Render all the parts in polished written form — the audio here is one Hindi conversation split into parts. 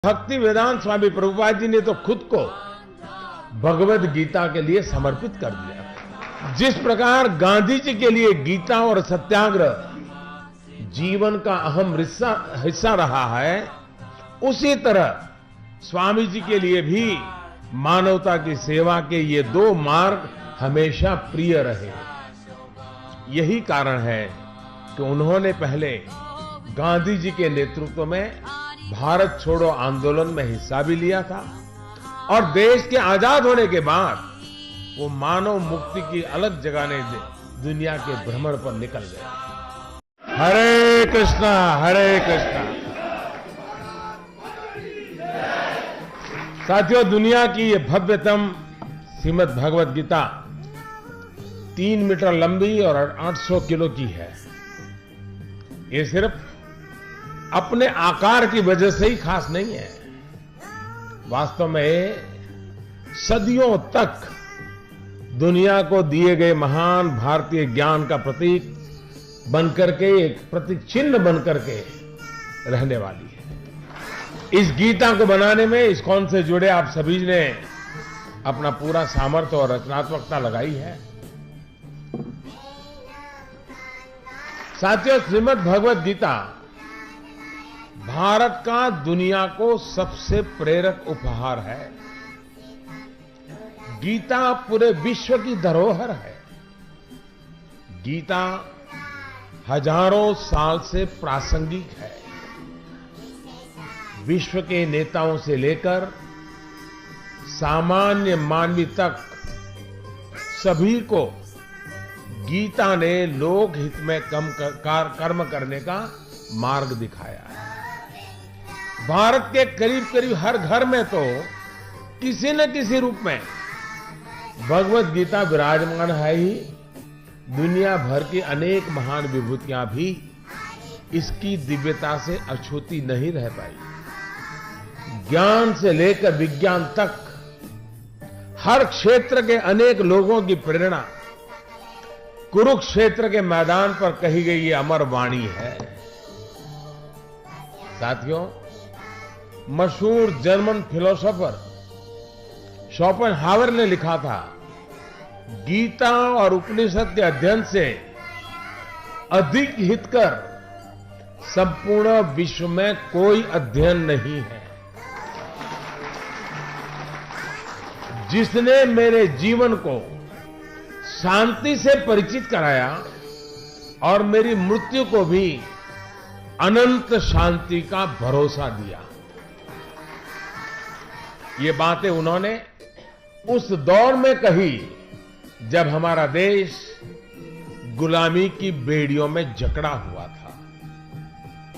भक्ति वेदांत स्वामी प्रभुपाद जी ने तो खुद को भगवत गीता के लिए समर्पित कर दिया। जिस प्रकार गांधी जी के लिए गीता और सत्याग्रह जीवन का अहम हिस्सा रहा है, उसी तरह स्वामी जी के लिए भी मानवता की सेवा के ये दो मार्ग हमेशा प्रिय रहे। यही कारण है कि उन्होंने पहले गांधी जी के नेतृत्व में भारत छोड़ो आंदोलन में हिस्सा भी लिया था और देश के आजाद होने के बाद वो मानव मुक्ति की अलग जगाने दुनिया के भ्रमण पर निकल गए। हरे कृष्णा हरे कृष्णा। साथियों, दुनिया की ये भव्यतम श्रीमद् भगवत गीता 3 मीटर लंबी और 800 किलो की है। ये सिर्फ अपने आकार की वजह से ही खास नहीं है, वास्तव में सदियों तक दुनिया को दिए गए महान भारतीय ज्ञान का प्रतीक बनकर के, एक प्रतीक चिन्ह बनकर के रहने वाली है। इस गीता को बनाने में इस्कॉन से जुड़े आप सभी ने अपना पूरा सामर्थ्य और रचनात्मकता लगाई है। साथियों, श्रीमद् भगवत गीता भारत का दुनिया को सबसे प्रेरक उपहार है। गीता पूरे विश्व की धरोहर है। गीता हजारों साल से प्रासंगिक है। विश्व के नेताओं से लेकर सामान्य मानवी तक सभी को गीता ने लोक हित में कर्म करने का मार्ग दिखाया है। भारत के करीब करीब हर घर में तो किसी न किसी रूप में भगवत गीता विराजमान है ही। दुनिया भर की अनेक महान विभूतियां भी इसकी दिव्यता से अछूती नहीं रह पाई। ज्ञान से लेकर विज्ञान तक हर क्षेत्र के अनेक लोगों की प्रेरणा कुरुक्षेत्र के मैदान पर कही गई ये अमर वाणी है। साथियों, मशहूर जर्मन फिलोसोफर शोपेनहावर ने लिखा था, गीता और उपनिषद के अध्ययन से अधिक हितकर संपूर्ण विश्व में कोई अध्ययन नहीं है। जिसने मेरे जीवन को शांति से परिचित कराया और मेरी मृत्यु को भी अनंत शांति का भरोसा दिया। ये बातें उन्होंने उस दौर में कही जब हमारा देश गुलामी की बेड़ियों में जकड़ा हुआ था।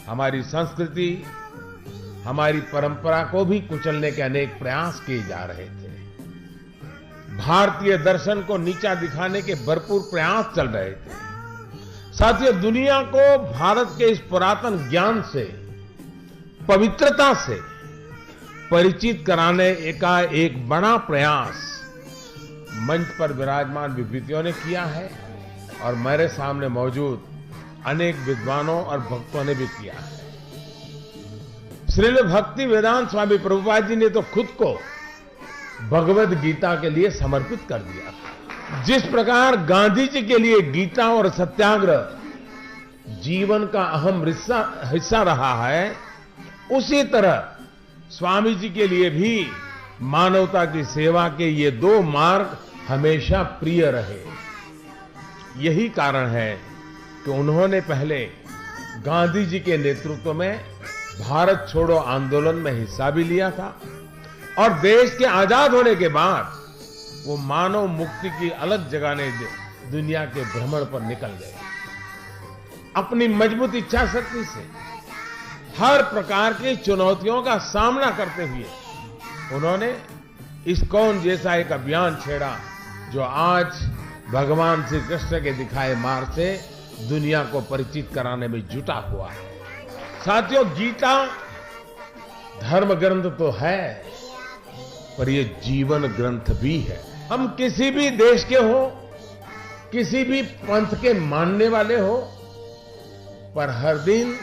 हमारी संस्कृति, हमारी परंपरा को भी कुचलने के अनेक प्रयास किए जा रहे थे। भारतीय दर्शन को नीचा दिखाने के भरपूर प्रयास चल रहे थे। साथियों, दुनिया को भारत के इस पुरातन ज्ञान से, पवित्रता से परिचित कराने का एक बड़ा प्रयास मंच पर विराजमान विभूतियों ने किया है और मेरे सामने मौजूद अनेक विद्वानों और भक्तों ने भी किया है। श्रील भक्ति वेदांत स्वामी प्रभुपाद जी ने तो खुद को भगवत गीता के लिए समर्पित कर दिया। जिस प्रकार गांधी जी के लिए गीता और सत्याग्रह जीवन का अहम हिस्सा रहा है, उसी तरह स्वामी जी के लिए भी मानवता की सेवा के ये दो मार्ग हमेशा प्रिय रहे। यही कारण है कि उन्होंने पहले गांधी जी के नेतृत्व में भारत छोड़ो आंदोलन में हिस्सा भी लिया था और देश के आजाद होने के बाद वो मानव मुक्ति की अलग जगाने दुनिया के भ्रमण पर निकल गए। अपनी मजबूत इच्छा शक्ति से हर प्रकार की चुनौतियों का सामना करते हुए उन्होंने इस्कॉन जैसा एक अभियान छेड़ा जो आज भगवान श्री कृष्ण के दिखाए मार्ग से दुनिया को परिचित कराने में जुटा हुआ है। साथियों, गीता धर्म ग्रंथ तो है, पर ये जीवन ग्रंथ भी है। हम किसी भी देश के हो, किसी भी पंथ के मानने वाले हो, पर हर दिन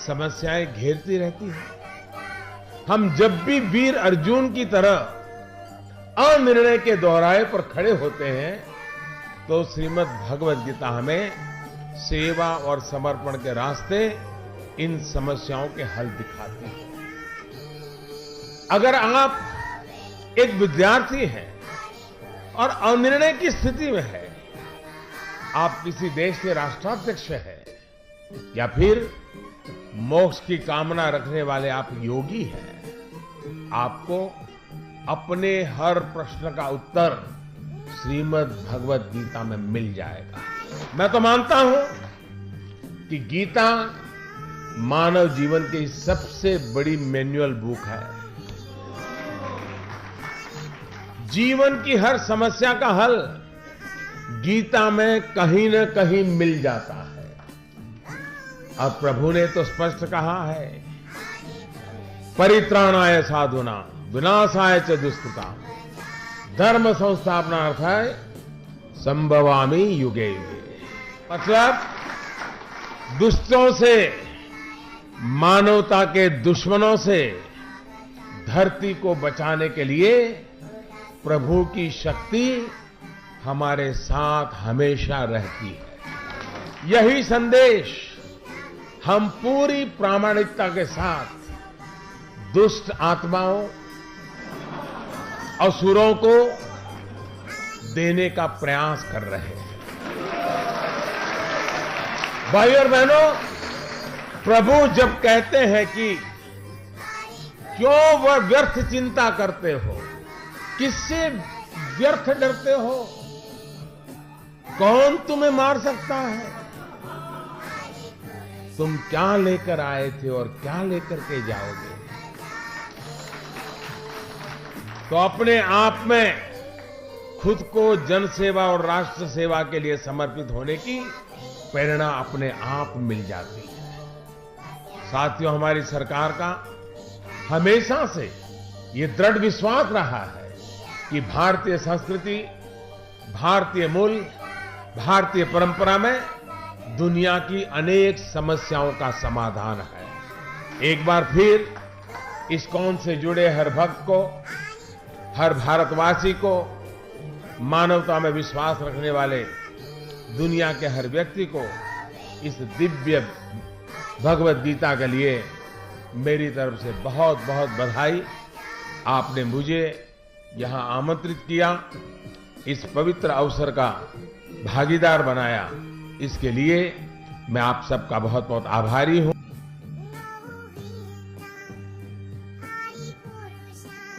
समस्याएं घेरती रहती हैं। हम जब भी वीर अर्जुन की तरह अनिर्णय के दोहराए पर खड़े होते हैं तो श्रीमद् भगवद गीता हमें सेवा और समर्पण के रास्ते इन समस्याओं के हल दिखाती है। अगर आप एक विद्यार्थी हैं और अनिर्णय की स्थिति में है, आप किसी देश के राष्ट्राध्यक्ष हैं या फिर मोक्ष की कामना रखने वाले आप योगी हैं, आपको अपने हर प्रश्न का उत्तर श्रीमद् भगवद गीता में मिल जाएगा। मैं तो मानता हूं कि गीता मानव जीवन की सबसे बड़ी मैनुअल बुक है। जीवन की हर समस्या का हल गीता में कहीं न कहीं मिल जाता है। और प्रभु ने तो स्पष्ट कहा है, परित्राणाय साधुना विनाशाय च दुष्कृता धर्म संस्थापनार्थाय संभवामि युगे युगे। मतलब दुष्टों से, मानवता के दुश्मनों से धरती को बचाने के लिए प्रभु की शक्ति हमारे साथ हमेशा रहती है। यही संदेश हम पूरी प्रामाणिकता के साथ दुष्ट आत्माओं, असुरों को देने का प्रयास कर रहे हैं। भाई और बहनों, प्रभु जब कहते हैं कि क्यों वह व्यर्थ चिंता करते हो, किससे व्यर्थ डरते हो, कौन तुम्हें मार सकता है, तुम क्या लेकर आए थे और क्या लेकर के जाओगे। तो अपने आप में खुद को जन सेवा और राष्ट्र सेवा के लिए समर्पित होने की प्रेरणा अपने आप मिल जाती है। साथियों, हमारी सरकार का हमेशा से ये दृढ़ विश्वास रहा है कि भारतीय संस्कृति, भारतीय मूल्य, भारतीय परंपरा में दुनिया की अनेक समस्याओं का समाधान है। एक बार फिर इस्कॉन से जुड़े हर भक्त को, हर भारतवासी को, मानवता में विश्वास रखने वाले दुनिया के हर व्यक्ति को इस दिव्य भगवद गीता के लिए मेरी तरफ से बहुत बहुत बधाई। आपने मुझे यहां आमंत्रित किया, इस पवित्र अवसर का भागीदार बनाया, इसके लिए मैं आप सबका बहुत बहुत आभारी हूं।